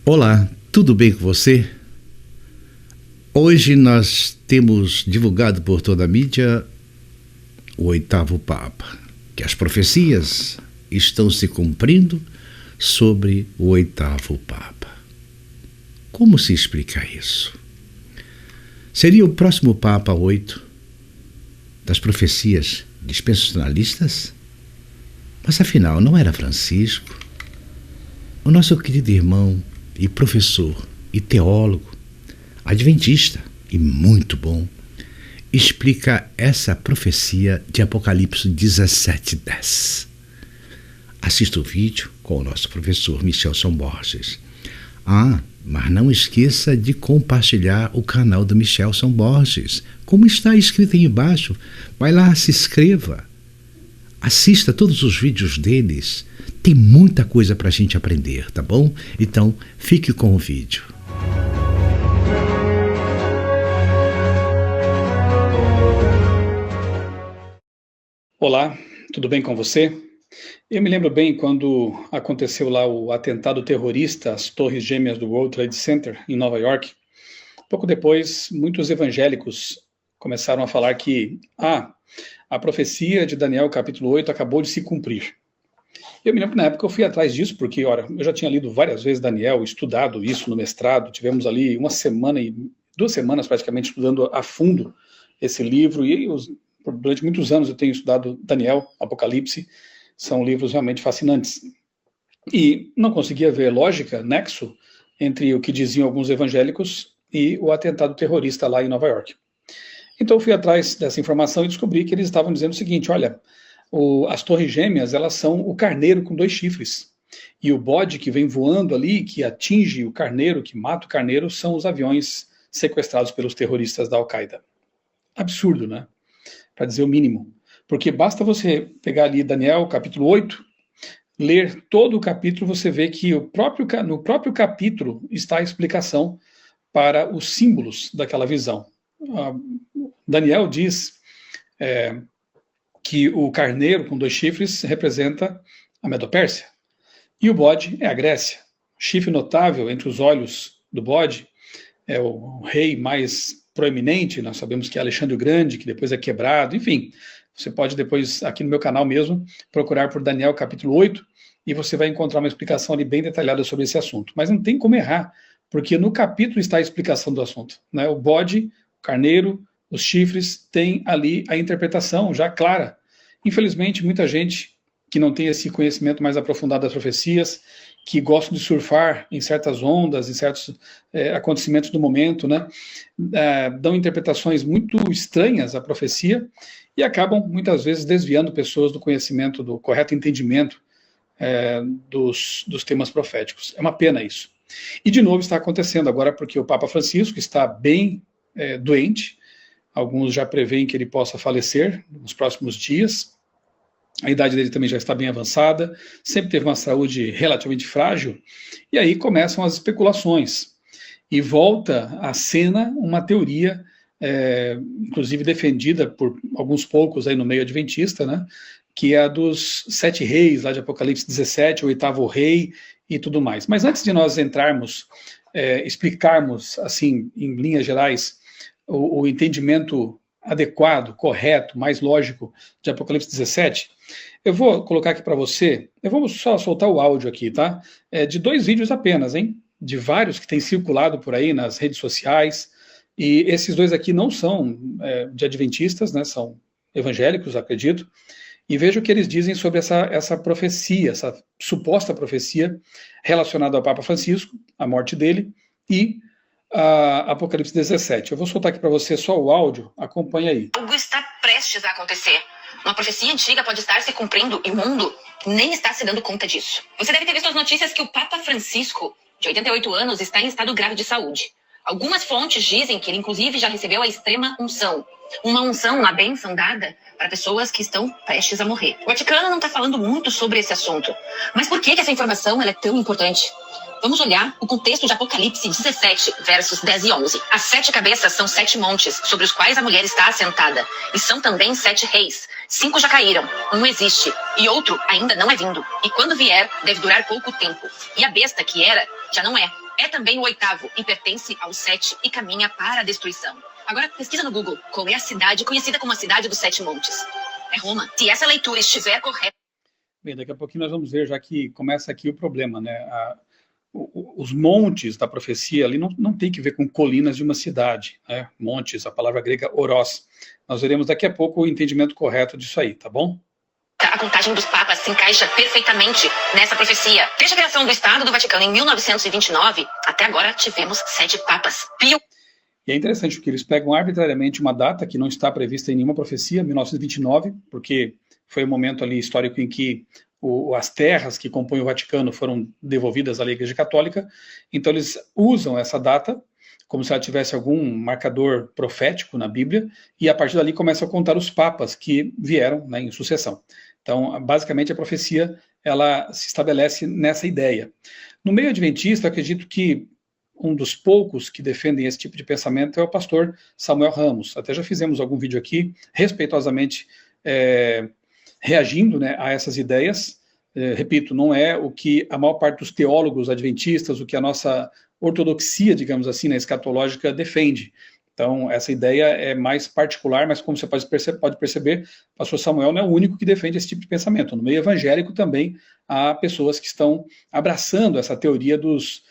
Olá, tudo bem com você? Hoje nós temos divulgado por toda a mídia o oitavo Papa, que as profecias estão se cumprindo sobre o oitavo Papa. Como se explica isso? Seria o próximo Papa 8 das profecias dispensacionalistas? Mas afinal, não era Francisco? O nosso querido irmão e professor e teólogo, adventista e muito bom, explica essa profecia de Apocalipse 17:10. Assista o vídeo com o nosso professor Michelson Borges. Mas não esqueça de compartilhar o canal do Michelson Borges, como está escrito aí embaixo. Vai lá, se inscreva. Assista todos os vídeos deles. Tem muita coisa para a gente aprender, tá bom? Então, fique com o vídeo. Olá, tudo bem com você? Eu me lembro bem quando aconteceu lá o atentado terrorista às Torres Gêmeas do World Trade Center, em Nova York. Pouco depois, muitos evangélicos começaram a falar que a profecia de Daniel capítulo 8 acabou de se cumprir. Eu me lembro que na época eu fui atrás disso, porque, olha, eu já tinha lido várias vezes Daniel, estudado isso no mestrado, tivemos ali 1 semana e 2 semanas praticamente estudando a fundo esse livro, e durante muitos anos eu tenho estudado Daniel, Apocalipse, são livros realmente fascinantes. E não conseguia ver lógica, nexo, entre o que diziam alguns evangélicos e o atentado terrorista lá em Nova York. Então eu fui atrás dessa informação e descobri que eles estavam dizendo o seguinte: olha, as torres gêmeas, elas são o carneiro com 2 chifres. E o bode que vem voando ali, que atinge o carneiro, que mata o carneiro, são os aviões sequestrados pelos terroristas da Al-Qaeda. Absurdo, né? Para dizer o mínimo. Porque basta você pegar ali Daniel, capítulo 8, ler todo o capítulo, você vê que no próprio capítulo está a explicação para os símbolos daquela visão. Daniel diz que o carneiro com 2 chifres representa a Medopérsia, e o bode é a Grécia. O chifre notável entre os olhos do bode é o rei mais proeminente, nós sabemos que é Alexandre o Grande, que depois é quebrado, enfim. Você pode depois, aqui no meu canal mesmo, procurar por Daniel capítulo 8, e você vai encontrar uma explicação ali bem detalhada sobre esse assunto. Mas não tem como errar, porque no capítulo está a explicação do assunto, né? O bode, o carneiro, os chifres, tem ali a interpretação já clara. Infelizmente, muita gente que não tem esse conhecimento mais aprofundado das profecias, que gosta de surfar em certas ondas, em certos acontecimentos do momento, né? Dão interpretações muito estranhas à profecia e acabam, muitas vezes, desviando pessoas do conhecimento, do correto entendimento dos temas proféticos. É uma pena isso. E, de novo, está acontecendo agora porque o Papa Francisco está bem doente. Alguns já preveem que ele possa falecer nos próximos dias. A idade dele também já está bem avançada, sempre teve uma saúde relativamente frágil, e aí começam as especulações. E volta à cena uma teoria, inclusive defendida por alguns poucos aí no meio adventista, né, que é a dos 7 reis, lá de Apocalipse 17, o 8º rei e tudo mais. Mas antes de nós entrarmos, explicarmos, assim, em linhas gerais, o entendimento adequado, correto, mais lógico de Apocalipse 17, eu vou colocar aqui para você, eu vou só soltar o áudio aqui, tá? De 2 vídeos apenas, hein? De vários que têm circulado por aí nas redes sociais, e esses 2 aqui não são de adventistas, né? São evangélicos, acredito, e veja o que eles dizem sobre essa profecia, essa suposta profecia relacionada ao Papa Francisco, a morte dele, e Apocalipse 17. Eu vou soltar aqui para você só o áudio, acompanha aí. Algo está prestes a acontecer. Uma profecia antiga pode estar se cumprindo e o mundo nem está se dando conta disso. Você deve ter visto as notícias que o Papa Francisco, de 88 anos, está em estado grave de saúde. Algumas fontes dizem que ele, inclusive, já recebeu a extrema unção. Uma unção, uma bênção dada para pessoas que estão prestes a morrer. O Vaticano não está falando muito sobre esse assunto. Mas por que essa informação ela é tão importante? Vamos olhar o contexto de Apocalipse 17, versos 10 e 11. As 7 cabeças são 7 montes, sobre os quais a mulher está assentada. E são também 7 reis. 5 já caíram, um existe, e outro ainda não é vindo. E quando vier, deve durar pouco tempo. E a besta que era, já não é. É também o 8º e pertence ao 7 e caminha para a destruição. Agora pesquisa no Google qual é a cidade conhecida como a cidade dos 7 montes. É Roma. Se essa leitura estiver correta... Bem, daqui a pouquinho nós vamos ver, já que começa aqui o problema, né? Os montes da profecia ali não tem que ver com colinas de uma cidade, né? Montes, a palavra grega oros. Nós veremos daqui a pouco o entendimento correto disso aí, tá bom? A contagem dos papas se encaixa perfeitamente nessa profecia. Desde a criação do Estado do Vaticano em 1929, até agora tivemos 7 papas. Pio... E é interessante porque eles pegam arbitrariamente uma data que não está prevista em nenhuma profecia, 1929, porque foi o momento ali histórico em que as terras que compõem o Vaticano foram devolvidas à Igreja Católica. Então eles usam essa data como se ela tivesse algum marcador profético na Bíblia, e a partir dali começam a contar os papas que vieram, né, em sucessão. Então, basicamente, a profecia ela se estabelece nessa ideia. No meio adventista, acredito que um dos poucos que defendem esse tipo de pensamento é o pastor Samuel Ramos. Até já fizemos algum vídeo aqui, respeitosamente reagindo, né, a essas ideias. Repito, não é o que a maior parte dos teólogos adventistas, o que a nossa ortodoxia, digamos assim, né, escatológica defende. Então, essa ideia é mais particular, mas como você pode perceber, o pastor Samuel não é o único que defende esse tipo de pensamento. No meio evangélico também há pessoas que estão abraçando essa teoria dos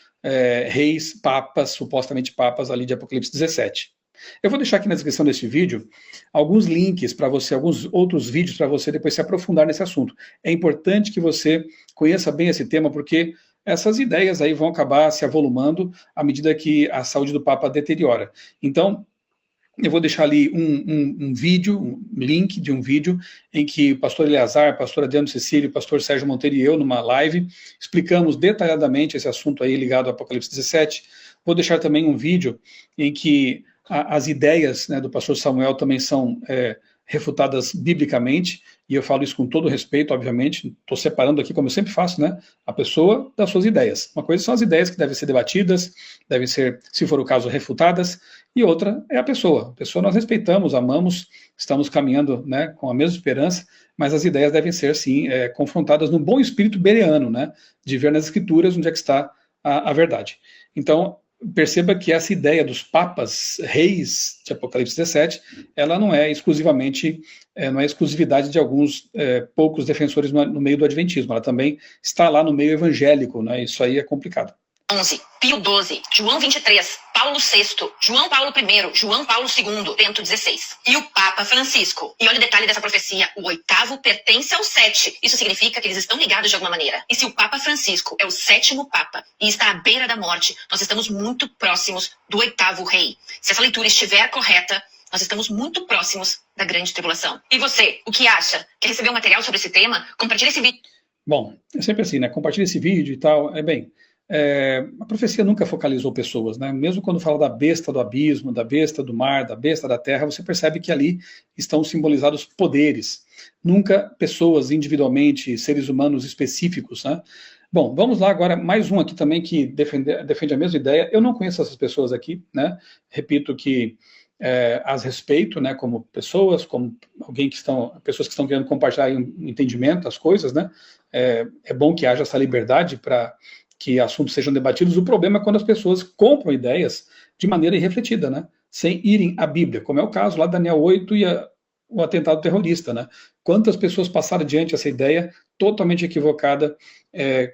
reis, papas, supostamente papas ali de Apocalipse 17. Eu vou deixar aqui na descrição desse vídeo alguns links para você, alguns outros vídeos para você depois se aprofundar nesse assunto. É importante que você conheça bem esse tema, porque essas ideias aí vão acabar se avolumando à medida que a saúde do Papa deteriora. Então, eu vou deixar ali um vídeo, um link de um vídeo em que o pastor Eleazar, o pastor Adriano Cecílio, o pastor Sérgio Monteiro e eu, numa live, explicamos detalhadamente esse assunto aí ligado ao Apocalipse 17. Vou deixar também um vídeo em que as ideias, né, do pastor Samuel também são refutadas biblicamente, e eu falo isso com todo respeito, obviamente, estou separando aqui, como eu sempre faço, né, a pessoa das suas ideias. Uma coisa são as ideias que devem ser debatidas, devem ser, se for o caso, refutadas, e outra é a pessoa. A pessoa nós respeitamos, amamos, estamos caminhando, né, com a mesma esperança, mas as ideias devem ser, sim, confrontadas no bom espírito bereano, né, de ver nas escrituras onde é que está a verdade. Então, perceba que essa ideia dos papas reis de Apocalipse 17, ela não é exclusivamente, não é exclusividade de alguns poucos defensores no meio do adventismo, ela também está lá no meio evangélico, né? Isso aí é complicado. 11, Pio XII, João 23, Paulo VI, João Paulo I, João Paulo II, Bento XVI. E o Papa Francisco. E olha o detalhe dessa profecia, o 8º pertence ao 7. Isso significa que eles estão ligados de alguma maneira. E se o Papa Francisco é o 7º Papa e está à beira da morte, nós estamos muito próximos do 8º rei. Se essa leitura estiver correta, nós estamos muito próximos da grande tribulação. E você, o que acha? Quer receber um material sobre esse tema? Compartilhe esse vídeo. Bom, é sempre assim, né? Compartilhe esse vídeo e tal. A profecia nunca focalizou pessoas, né? Mesmo quando fala da besta do abismo, da besta do mar, da besta da terra, você percebe que ali estão simbolizados poderes, nunca pessoas individualmente, seres humanos específicos, né? Bom, vamos lá agora, mais um aqui também que defende a mesma ideia. Eu não conheço essas pessoas aqui, né? Repito que as respeito, né, como pessoas, como pessoas que estão querendo compartilhar um entendimento, as coisas, né? É bom que haja essa liberdade para que assuntos sejam debatidos. O problema é quando as pessoas compram ideias de maneira irrefletida, né? Sem irem à Bíblia, como é o caso lá de Daniel 8 e o atentado terrorista, né? Quantas pessoas passaram adiante essa ideia totalmente equivocada,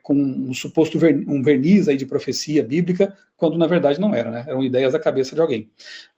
com um suposto verniz aí de profecia bíblica, quando na verdade não era, né? Eram ideias da cabeça de alguém.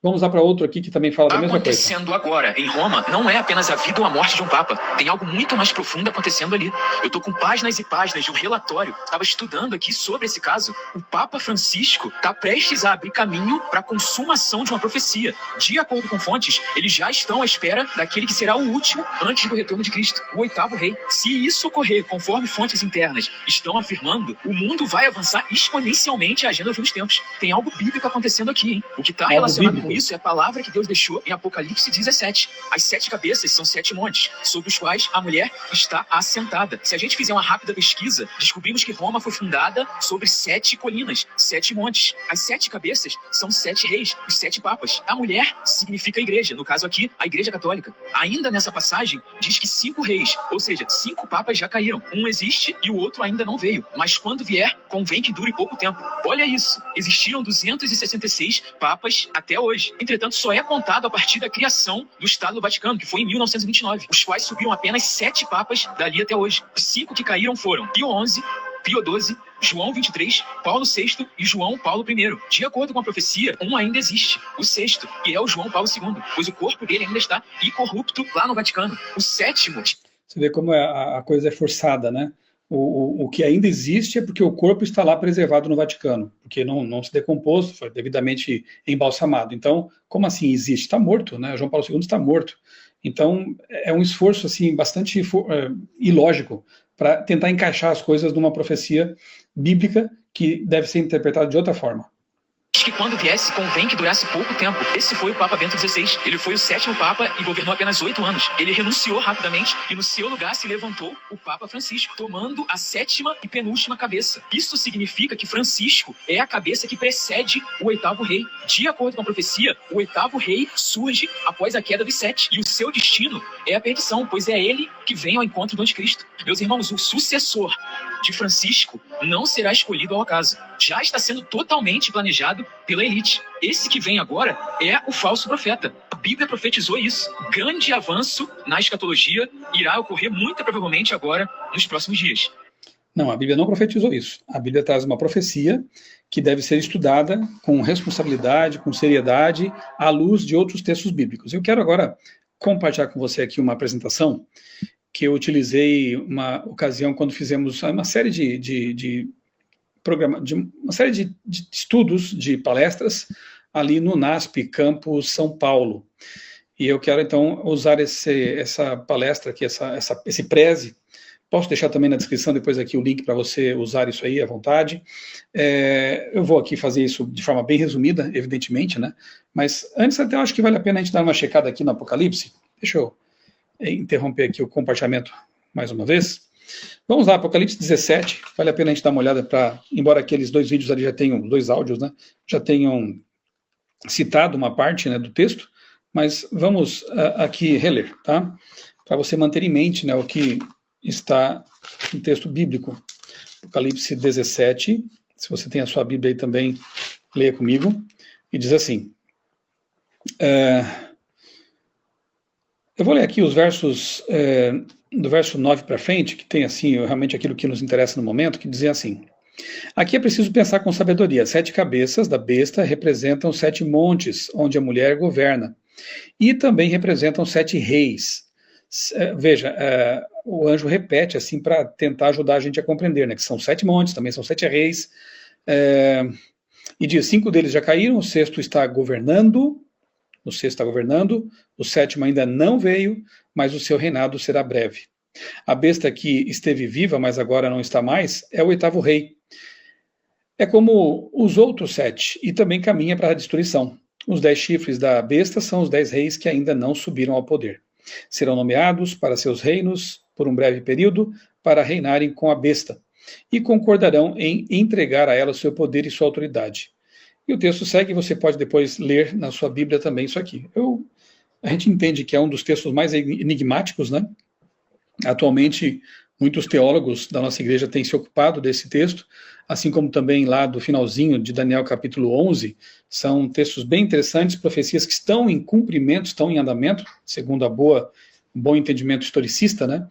Vamos lá para outro aqui que também fala da mesma coisa. Acontecendo agora em Roma não é apenas a vida ou a morte de um papa. Tem algo muito mais profundo acontecendo ali. Eu tô com páginas e páginas de um relatório. Estava estudando aqui sobre esse caso. O Papa Francisco está prestes a abrir caminho para a consumação de uma profecia. De acordo com fontes, eles já estão à espera daquele que será o último antes do retorno de Cristo, o 8º rei. Se isso ocorrer conforme fontes internas estão afirmando, o mundo vai avançar exponencialmente a agenda dos tempos. Tem algo bíblico acontecendo aqui, hein? O que está relacionado com isso é a palavra que Deus deixou em Apocalipse 17. As 7 cabeças são 7 montes, sobre os quais a mulher está assentada. Se a gente fizer uma rápida pesquisa, descobrimos que Roma foi fundada sobre 7 colinas, 7 montes. As 7 cabeças são 7 reis, os 7 papas. A mulher significa igreja, no caso aqui, a Igreja Católica. Ainda nessa passagem, diz que 5 reis, ou seja, 5 papas já caíram. Um existe e o outro ainda não veio, mas quando vier, convém que dure pouco tempo. Olha isso, existiram 266 papas até hoje. Entretanto, só é contado a partir da criação do Estado do Vaticano, que foi em 1929, os quais subiram apenas 7 papas dali até hoje. Os 5 que caíram foram Pio XI, Pio XII, João XXIII, Paulo VI e João Paulo I. De acordo com a profecia, um ainda existe, o sexto, que é o João Paulo II, pois o corpo dele ainda está incorrupto lá no Vaticano. O sétimo... Você vê como a coisa é forçada, né? O que ainda existe é porque o corpo está lá preservado no Vaticano, porque não se decompôs, foi devidamente embalsamado. Então, como assim existe? Está morto, né? João Paulo II está morto. Então, é um esforço assim bastante ilógico para tentar encaixar as coisas numa profecia bíblica que deve ser interpretada de outra forma. Que quando viesse, convém que durasse pouco tempo. Esse foi o Papa Bento XVI. Ele foi o 7º Papa e governou apenas 8 anos. Ele renunciou rapidamente e no seu lugar se levantou o Papa Francisco, tomando a 7ª e penúltima cabeça. Isso significa que Francisco é a cabeça que precede o 8º rei. De acordo com a profecia, o 8º rei surge após a queda dos 7 e o seu destino é a perdição, pois é ele que vem ao encontro do anticristo. Meus irmãos, o sucessor de Francisco não será escolhido ao acaso. Já está sendo totalmente planejado pela elite. Esse que vem agora é o falso profeta. A Bíblia profetizou isso. Grande avanço na escatologia irá ocorrer muito provavelmente agora nos próximos dias. Não, a Bíblia não profetizou isso. A Bíblia traz uma profecia que deve ser estudada com responsabilidade, com seriedade, à luz de outros textos bíblicos. Eu quero agora compartilhar com você aqui uma apresentação que eu utilizei uma ocasião quando fizemos uma série de estudos, de palestras, ali no NASP, Campus São Paulo. E eu quero, então, usar essa palestra aqui, esse preze. Posso deixar também na descrição depois aqui o link para você usar isso aí à vontade. Eu vou aqui fazer isso de forma bem resumida, evidentemente, né? Mas antes até eu acho que vale a pena a gente dar uma checada aqui no Apocalipse. Deixa eu interromper aqui o compartilhamento mais uma vez. Vamos lá, Apocalipse 17, vale a pena a gente dar uma olhada embora aqueles 2 vídeos ali já tenham, 2 áudios, né, já tenham citado uma parte, né, do texto, mas vamos aqui reler, tá? Para você manter em mente, né, o que está no texto bíblico. Apocalipse 17, se você tem a sua Bíblia aí também, leia comigo, e diz assim, eu vou ler aqui os versos do verso 9 para frente, que tem assim realmente aquilo que nos interessa no momento, que dizia assim: aqui é preciso pensar com sabedoria. 7 cabeças da besta representam 7 montes, onde a mulher governa, e também representam 7 reis. Veja, o anjo repete assim para tentar ajudar a gente a compreender, né, que são 7 montes, também são 7 reis, e diz, 5 deles já caíram, o sexto está governando, o 7º ainda não veio, mas o seu reinado será breve. A besta que esteve viva, mas agora não está mais, é o 8º rei. É como os outros 7, e também caminha para a destruição. Os 10 chifres da besta são os 10 reis que ainda não subiram ao poder. Serão nomeados para seus reinos por um breve período, para reinarem com a besta, e concordarão em entregar a ela o seu poder e sua autoridade. E o texto segue, você pode depois ler na sua Bíblia também isso aqui. A gente entende que é um dos textos mais enigmáticos, né? Atualmente, muitos teólogos da nossa igreja têm se ocupado desse texto, assim como também lá do finalzinho de Daniel capítulo 11, são textos bem interessantes, profecias que estão em cumprimento, estão em andamento, segundo um bom entendimento historicista, né?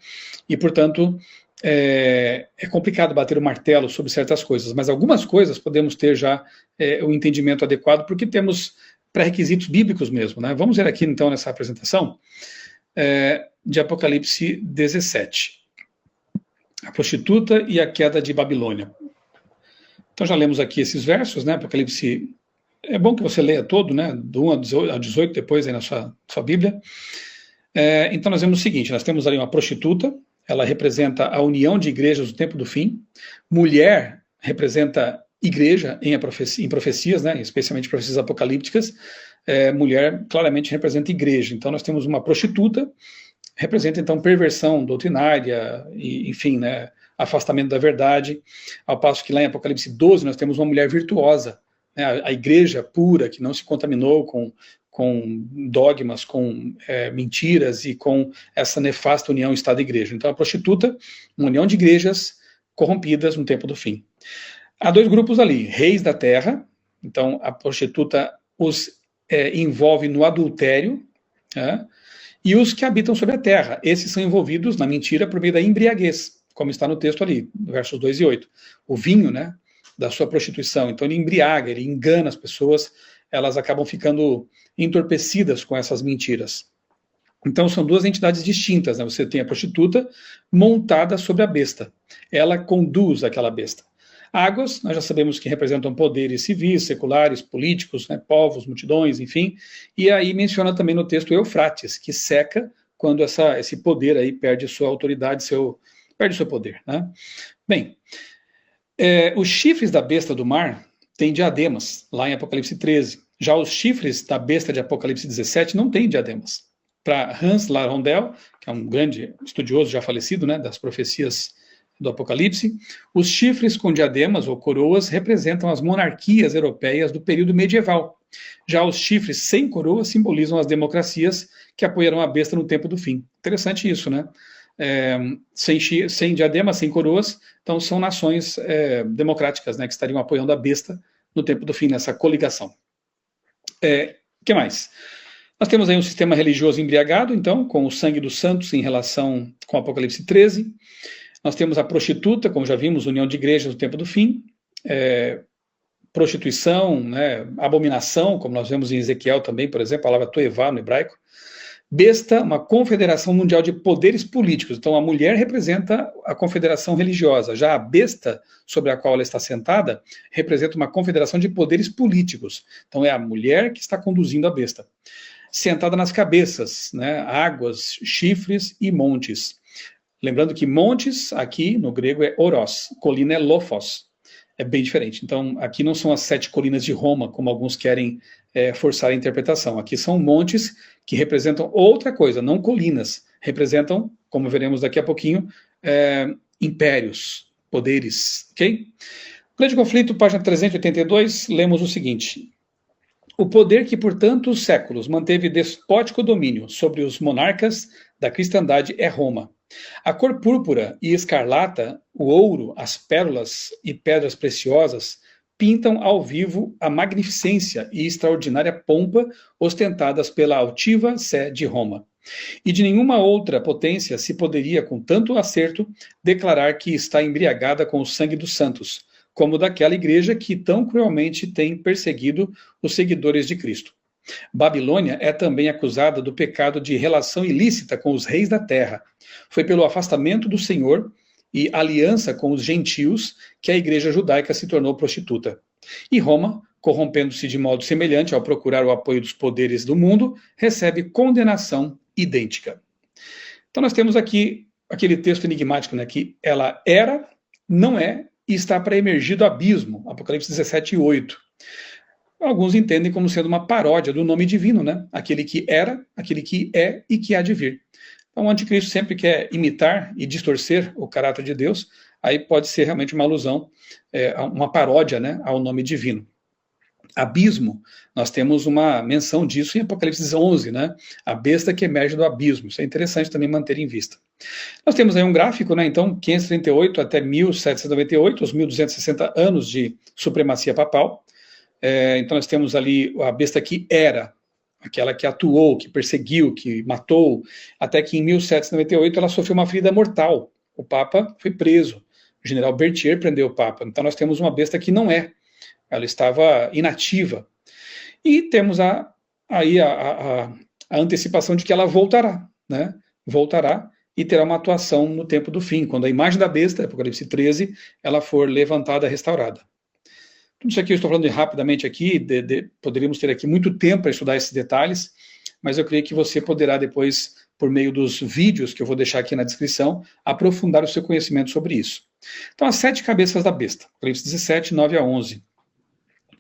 E, portanto, é complicado bater o martelo sobre certas coisas, mas algumas coisas podemos ter já o entendimento adequado, porque temos pré-requisitos bíblicos mesmo, né? Vamos ver aqui, então, nessa apresentação de Apocalipse 17. A prostituta e a queda de Babilônia. Então, já lemos aqui esses versos, né? Apocalipse, é bom que você leia todo, né? Do 1 a 18, depois aí na sua Bíblia. Então, nós vemos o seguinte, nós temos ali uma prostituta, ela representa a união de igrejas do tempo do fim. Mulher representa igreja em profecias, né, especialmente profecias apocalípticas. Mulher claramente representa igreja. Então nós temos uma prostituta, representa então perversão doutrinária, e, enfim, né, afastamento da verdade, ao passo que lá em Apocalipse 12 nós temos uma mulher virtuosa, né, a igreja pura, que não se contaminou com dogmas, com mentiras e com essa nefasta união Estado e Igreja. Então a prostituta, uma união de igrejas, corrompidas no tempo do fim. Há dois grupos ali, reis da terra, então a prostituta os envolve no adultério, e os que habitam sobre a terra, esses são envolvidos na mentira por meio da embriaguez, como está no texto ali, versos 2 e 8. O vinho, né, da sua prostituição, então ele embriaga, ele engana as pessoas, elas acabam ficando entorpecidas com essas mentiras. Então são duas entidades distintas, né? Você tem a prostituta montada sobre a besta, ela conduz aquela besta. Águas, nós já sabemos que representam poderes civis, seculares, políticos, né, povos, multidões, enfim, e aí menciona também no texto Eufrates, que seca quando esse poder aí perde sua autoridade, perde seu poder, né? Bem, os chifres da besta do mar têm diademas, lá em Apocalipse 13. Já os chifres da besta de Apocalipse 17 não têm diademas. Para Hans Larondel, que é um grande estudioso já falecido, né, das profecias do Apocalipse, os chifres com diademas ou coroas representam as monarquias europeias do período medieval. Já os chifres sem coroa simbolizam as democracias que apoiarão a besta no tempo do fim. Interessante isso, né? Sem diademas, sem coroas, então são nações democráticas, né, que estariam apoiando a besta no tempo do fim, nessa coligação. O que mais? Nós temos aí um sistema religioso embriagado, então, com o sangue dos santos em relação com Apocalipse 13. Nós temos a prostituta, como já vimos, união de igrejas no tempo do fim, prostituição, né, abominação, como nós vemos em Ezequiel também, por exemplo, a palavra toevá no hebraico. Besta, uma confederação mundial de poderes políticos. Então, a mulher representa a confederação religiosa. Já a besta, sobre a qual ela está sentada, representa uma confederação de poderes políticos. Então, é a mulher que está conduzindo a besta. Sentada nas cabeças, né, águas, chifres e montes. Lembrando que montes, aqui no grego, é oros, colina é lophos. É bem diferente. Então, aqui não são as 7 colinas de Roma, como alguns querem forçar a interpretação. Aqui são montes que representam outra coisa, não colinas. Representam, como veremos daqui a pouquinho, impérios, poderes. Ok? Grande Conflito, página 382, lemos o seguinte. O poder que por tantos séculos manteve despótico domínio sobre os monarcas da cristandade é Roma. A cor púrpura e escarlata, o ouro, as pérolas e pedras preciosas pintam ao vivo a magnificência e extraordinária pompa ostentadas pela altiva sé de Roma. E de nenhuma outra potência se poderia, com tanto acerto, declarar que está embriagada com o sangue dos santos, como daquela igreja que tão cruelmente tem perseguido os seguidores de Cristo. Babilônia é também acusada do pecado de relação ilícita com os reis da terra. Foi pelo afastamento do Senhor e aliança com os gentios que a igreja judaica se tornou prostituta. E Roma, corrompendo-se de modo semelhante ao procurar o apoio dos poderes do mundo, recebe condenação idêntica. Então nós temos aqui aquele texto enigmático, né, que ela era, não é e está para emergir do abismo, Apocalipse 17, 8. Alguns entendem como sendo uma paródia do nome divino, né? Aquele que era, aquele que é e que há de vir. Então o anticristo sempre quer imitar e distorcer o caráter de Deus, aí pode ser realmente uma alusão, uma paródia, né, ao nome divino. Abismo, nós temos uma menção disso em Apocalipse 11, né? A besta que emerge do abismo. Isso é interessante também manter em vista. Nós temos aí um gráfico, né? Então, 538 até 1798, os 1260 anos de supremacia papal. Então, nós temos ali a besta que era, aquela que atuou, que perseguiu, que matou, até que em 1798 ela sofreu uma ferida mortal. O Papa foi preso. O general Berthier prendeu o Papa. Então, nós temos uma besta que não é. Ela estava inativa. E temos aí a antecipação de que ela voltará, né? Voltará e terá uma atuação no tempo do fim, quando a imagem da besta, Apocalipse 13, ela for levantada, restaurada. Tudo isso aqui eu estou falando rapidamente aqui, poderíamos ter aqui muito tempo para estudar esses detalhes, mas eu creio que você poderá depois, por meio dos vídeos que eu vou deixar aqui na descrição, aprofundar o seu conhecimento sobre isso. Então, as 7 cabeças da besta, Apocalipse 17, 9 a 11.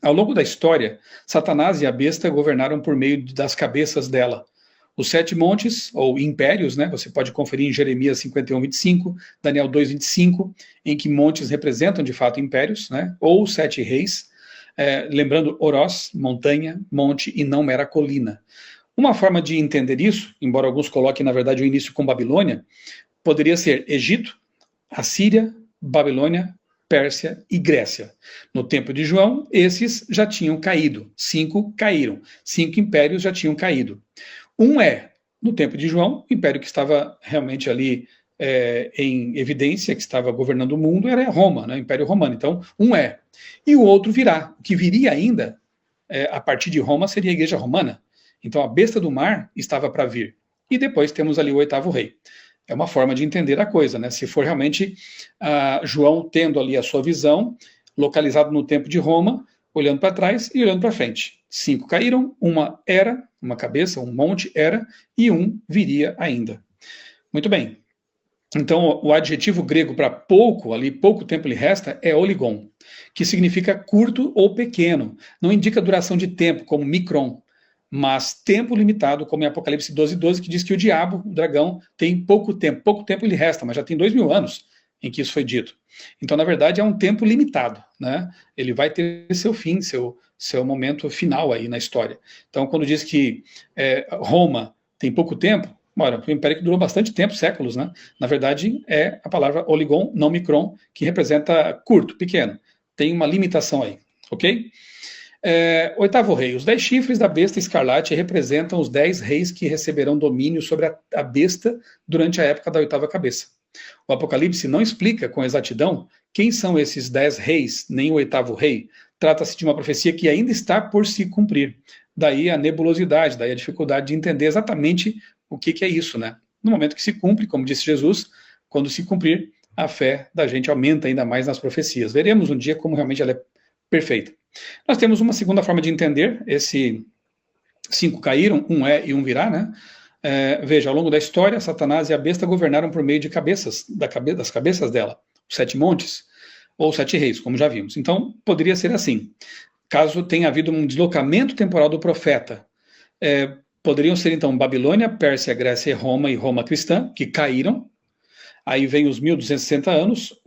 Ao longo da história, Satanás e a besta governaram por meio das cabeças dela. Os 7 montes, ou impérios, né? Você pode conferir em Jeremias 51, 25, Daniel 2, 25, em que montes representam de fato impérios, né? Ou 7 reis, lembrando Orós, montanha, monte e não mera colina. Uma forma de entender isso, embora alguns coloquem na verdade o início com Babilônia, poderia ser Egito, Assíria, Babilônia, Pérsia e Grécia. No tempo de João, esses já tinham caído. 5 caíram. 5 impérios já tinham caído. No tempo de João, o império que estava realmente ali em evidência, que estava governando o mundo, era Roma, né? O Império Romano. Então, e o outro virá. O que viria ainda, a partir de Roma, seria a Igreja Romana. Então, a besta do mar estava para vir. E depois temos ali o 8º rei. É uma forma de entender a coisa, né? Se for realmente João tendo ali a sua visão, localizado no tempo de Roma, olhando para trás e olhando para frente. 5 caíram, uma cabeça, um monte era, e um viria ainda. Muito bem. Então, o adjetivo grego para pouco tempo lhe resta, é oligon, que significa curto ou pequeno. Não indica duração de tempo, como micron, mas tempo limitado, como em Apocalipse 12:12, que diz que o diabo, o dragão, tem pouco tempo lhe resta, mas já tem 2000 anos em que isso foi dito. Então, na verdade, é um tempo limitado, né? Ele vai ter seu fim, seu momento final aí na história. Então, quando diz que Roma tem pouco tempo, ora, o império que durou bastante tempo, séculos, né? Na verdade, é a palavra oligon, não micron, que representa curto, pequeno. Tem uma limitação aí, ok? 8º rei. Os 10 chifres da besta escarlate representam os 10 reis que receberão domínio sobre a besta durante a época da 8ª cabeça. O Apocalipse não explica com exatidão quem são esses 10 reis, nem o 8º rei. Trata-se de uma profecia que ainda está por se cumprir. Daí a nebulosidade, daí a dificuldade de entender exatamente o que é isso, né? No momento que se cumpre, como disse Jesus, quando se cumprir, a fé da gente aumenta ainda mais nas profecias. Veremos um dia como realmente ela é perfeita. Nós temos uma segunda forma de entender esse 5 caíram, e um virá, né? Veja, ao longo da história, Satanás e a besta governaram por meio de cabeças, das cabeças dela, os 7 montes, ou 7 reis, como já vimos. Então, poderia ser assim. Caso tenha havido um deslocamento temporal do profeta, poderiam ser, então, Babilônia, Pérsia, Grécia e Roma cristã, que caíram. Aí vem os 1260 anos.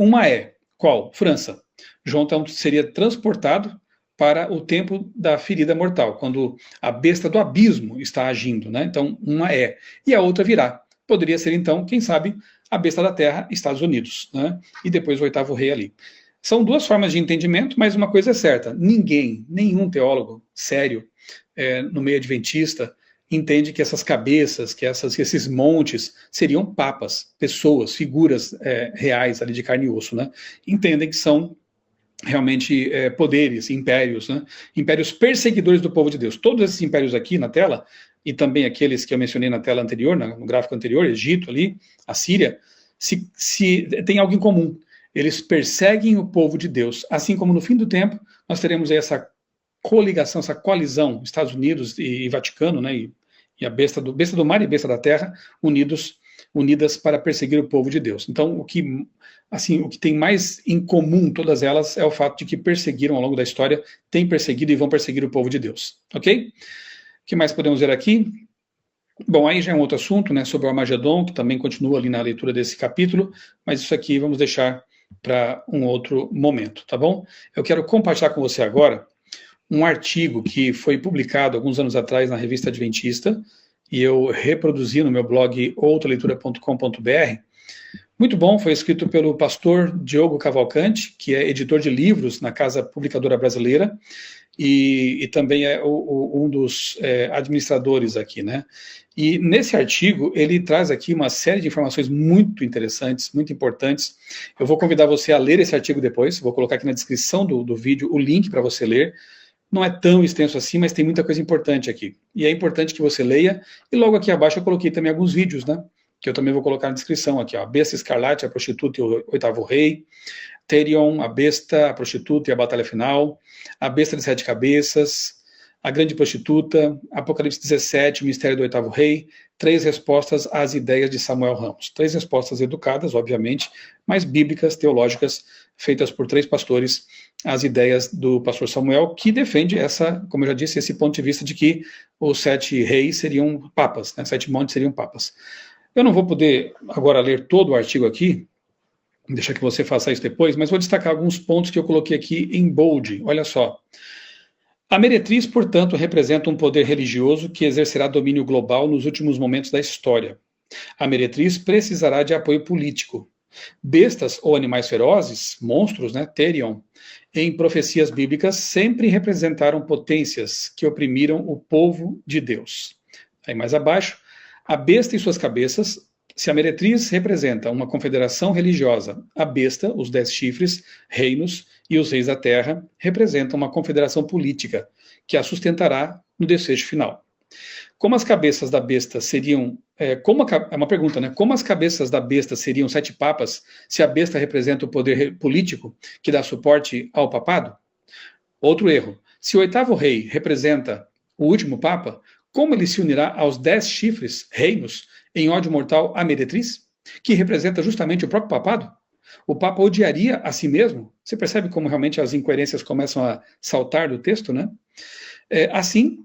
Qual? França. João, então, seria transportado para o tempo da ferida mortal, quando a besta do abismo está agindo, né? Então, e a outra virá. Poderia ser, então, quem sabe, a besta da terra, Estados Unidos, né? E depois o 8º rei ali. São 2 formas de entendimento, mas uma coisa é certa: nenhum teólogo sério no meio adventista entende que essas cabeças, que esses montes seriam papas, pessoas, figuras reais ali de carne e osso, né? Entendem que são realmente poderes, impérios, né? Impérios perseguidores do povo de Deus. Todos esses impérios aqui na tela, e também aqueles que eu mencionei na tela anterior, no gráfico anterior, Egito ali, a Síria, se tem algo em comum. Eles perseguem o povo de Deus, assim como no fim do tempo nós teremos aí essa coligação, essa coalizão, Estados Unidos e Vaticano, né, e a besta do mar e besta da terra, unidas para perseguir o povo de Deus. Então, o que tem mais em comum todas elas é o fato de que perseguiram ao longo da história, têm perseguido e vão perseguir o povo de Deus, ok? O que mais podemos ver aqui? Bom, aí já é um outro assunto, né, sobre o Armagedon, que também continua ali na leitura desse capítulo, mas isso aqui vamos deixar para um outro momento, tá bom? Eu quero compartilhar com você agora um artigo que foi publicado alguns anos atrás na Revista Adventista, e eu reproduzi no meu blog outraleitura.com.br. Muito bom, foi escrito pelo pastor Diogo Cavalcante, que é editor de livros na Casa Publicadora Brasileira, e também é um dos administradores aqui, né? E nesse artigo, ele traz aqui uma série de informações muito interessantes, muito importantes. Eu vou convidar você a ler esse artigo depois, vou colocar aqui na descrição do vídeo o link para você ler. Não é tão extenso assim, mas tem muita coisa importante aqui. E é importante que você leia. E logo aqui abaixo eu coloquei também alguns vídeos, né? Que eu também vou colocar na descrição aqui, ó. A besta escarlate, a prostituta e o 8º rei. Therion, a besta, a prostituta e a batalha final. A besta de 7 cabeças. A grande prostituta. Apocalipse 17, o mistério do 8º rei. 3 respostas às ideias de Samuel Ramos. 3 respostas educadas, obviamente, mas bíblicas, teológicas, feitas por 3 pastores, as ideias do pastor Samuel, que defende como eu já disse, esse ponto de vista de que os 7 reis seriam papas, né? 7 montes seriam papas. Eu não vou poder agora ler todo o artigo aqui, deixa que você faça isso depois, mas vou destacar alguns pontos que eu coloquei aqui em bold. Olha só. A meretriz, portanto, representa um poder religioso que exercerá domínio global nos últimos momentos da história. A meretriz precisará de apoio político. Bestas ou animais ferozes, monstros, né, Therion, em profecias bíblicas sempre representaram potências que oprimiram o povo de Deus. Aí mais abaixo, a besta e suas cabeças. Se a meretriz representa uma confederação religiosa, a besta, os 10 chifres, reinos e os reis da terra, representam uma confederação política que a sustentará no desfecho final. Como as cabeças da besta seriam... é uma pergunta, né? Como as cabeças da besta seriam 7 papas se a besta representa o poder político que dá suporte ao papado? Outro erro. Se o 8º rei representa o último papa, como ele se unirá aos 10 chifres, reinos, em ódio mortal à meretriz, que representa justamente o próprio papado? O papa odiaria a si mesmo? Você percebe como realmente as incoerências começam a saltar do texto, né? Assim,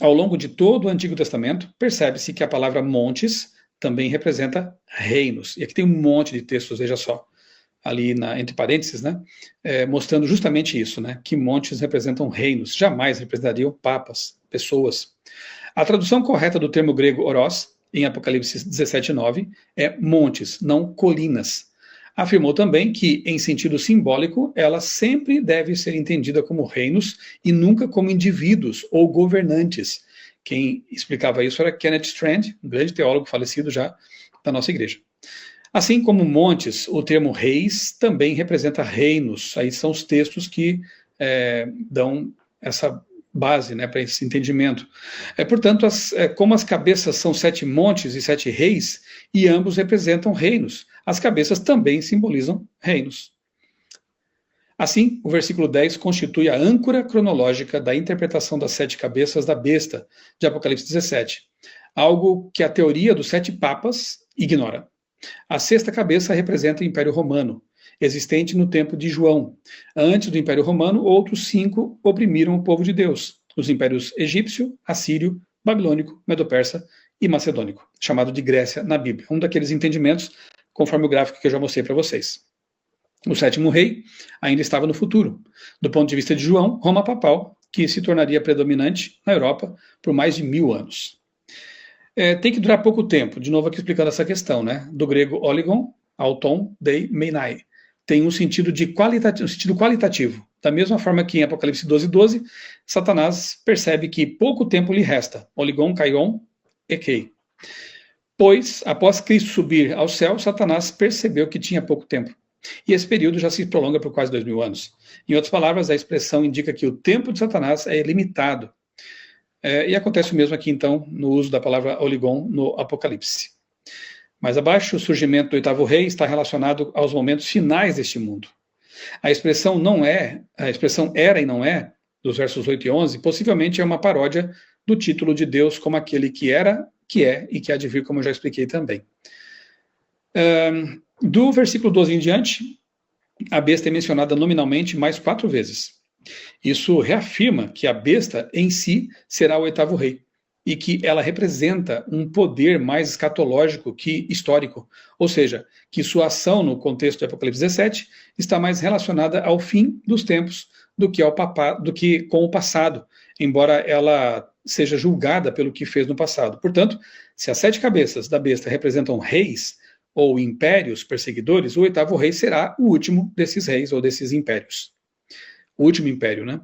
ao longo de todo o Antigo Testamento, percebe-se que a palavra montes também representa reinos. E aqui tem um monte de textos, veja só, ali entre parênteses, né? Mostrando justamente isso, né? Que montes representam reinos, jamais representariam papas, pessoas. A tradução correta do termo grego oros, em Apocalipse 17:9, é montes, não colinas. Afirmou também que, em sentido simbólico, ela sempre deve ser entendida como reinos e nunca como indivíduos ou governantes. Quem explicava isso era Kenneth Strand, um grande teólogo falecido já da nossa igreja. Assim como montes, o termo reis também representa reinos. Aí são os textos que dão essa base, né, para esse entendimento. Portanto, como as cabeças são 7 montes e 7 reis, e ambos representam reinos, as cabeças também simbolizam reinos. Assim, o versículo 10 constitui a âncora cronológica da interpretação das 7 cabeças da besta, de Apocalipse 17, algo que a teoria dos 7 papas ignora. A 6ª cabeça representa o Império Romano, existente no tempo de João. Antes do Império Romano, outros 5 oprimiram o povo de Deus, os impérios egípcio, assírio, babilônico, medo-persa e macedônico, chamado de Grécia na Bíblia. Um daqueles entendimentos, conforme o gráfico que eu já mostrei para vocês. O 7º rei ainda estava no futuro. Do ponto de vista de João, Roma papal, que se tornaria predominante na Europa por mais de 1000 anos. Tem que durar pouco tempo, de novo aqui explicando essa questão, né? Do grego oligon, auton, dei, meinai. Tem um sentido qualitativo. Da mesma forma que em Apocalipse 12:12, Satanás percebe que pouco tempo lhe resta. Oligon, kaion, ekei. Pois, após Cristo subir ao céu, Satanás percebeu que tinha pouco tempo. E esse período já se prolonga por quase 2000 anos. Em outras palavras, a expressão indica que o tempo de Satanás é ilimitado. E acontece o mesmo aqui, então, no uso da palavra oligon no Apocalipse. Mais abaixo, o surgimento do 8º rei está relacionado aos momentos finais deste mundo. A expressão era e não é, dos versos 8 e 11, possivelmente é uma paródia do título de Deus como aquele que era, que é e que há de vir, como eu já expliquei também. Do versículo 12 em diante, a besta é mencionada nominalmente mais 4 vezes. Isso reafirma que a besta em si será o 8º rei, e que ela representa um poder mais escatológico que histórico, ou seja, que sua ação no contexto de Apocalipse 17 está mais relacionada ao fim dos tempos do que com o passado, embora ela seja julgada pelo que fez no passado. Portanto, se as 7 cabeças da besta representam reis ou impérios perseguidores, o 8º rei será o último desses reis ou desses impérios. O último império, né?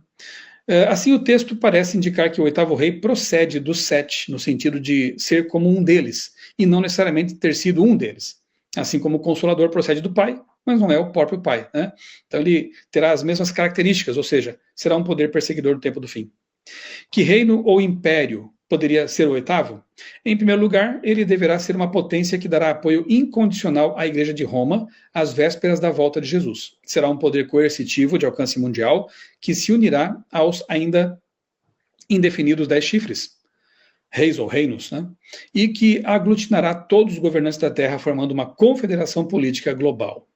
Assim, o texto parece indicar que o 8º rei procede dos 7, no sentido de ser como um deles, e não necessariamente ter sido um deles. Assim como o Consolador procede do Pai, mas não é o próprio Pai, né? Então ele terá as mesmas características, ou seja, será um poder perseguidor do tempo do fim. Que reino ou império poderia ser o 8º? Em primeiro lugar, ele deverá ser uma potência que dará apoio incondicional à Igreja de Roma às vésperas da volta de Jesus. Será um poder coercitivo de alcance mundial que se unirá aos ainda indefinidos 10 chifres, reis ou reinos, né? E que aglutinará todos os governantes da Terra, formando uma confederação política global.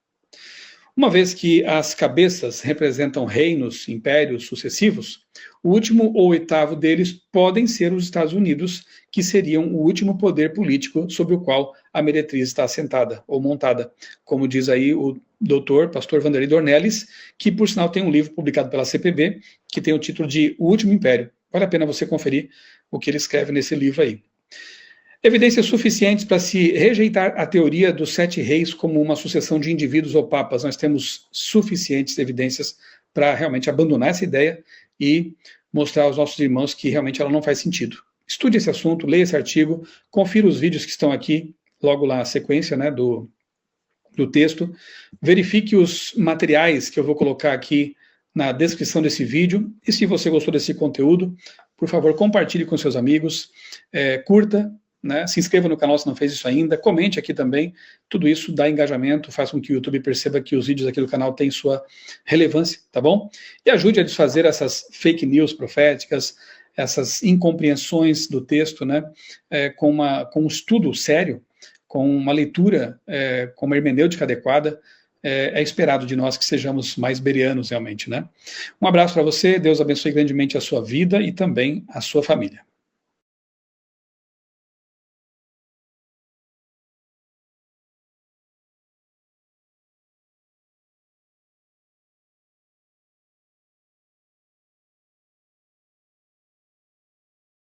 Uma vez que as cabeças representam reinos, impérios sucessivos, o último ou 8º deles podem ser os Estados Unidos, que seriam o último poder político sobre o qual a meretriz está assentada ou montada, como diz aí o pastor Vanderlei Dornelles, que por sinal tem um livro publicado pela CPB, que tem o título de O Último Império. Vale a pena você conferir o que ele escreve nesse livro aí. Evidências suficientes para se rejeitar a teoria dos 7 reis como uma sucessão de indivíduos ou papas. Nós temos suficientes evidências para realmente abandonar essa ideia e mostrar aos nossos irmãos que realmente ela não faz sentido. Estude esse assunto, leia esse artigo, confira os vídeos que estão aqui, logo lá a sequência, né, do texto, verifique os materiais que eu vou colocar aqui na descrição desse vídeo, e se você gostou desse conteúdo, por favor, compartilhe com seus amigos, curta, né, se inscreva no canal se não fez isso ainda, comente aqui também, tudo isso dá engajamento, faz com que o YouTube perceba que os vídeos aqui do canal têm sua relevância, tá bom? E ajude a desfazer essas fake news proféticas, essas incompreensões do texto, né, com um estudo sério, com uma leitura, com uma hermenêutica adequada. É esperado de nós que sejamos mais bereanos realmente, né? Um abraço para você, Deus abençoe grandemente a sua vida e também a sua família.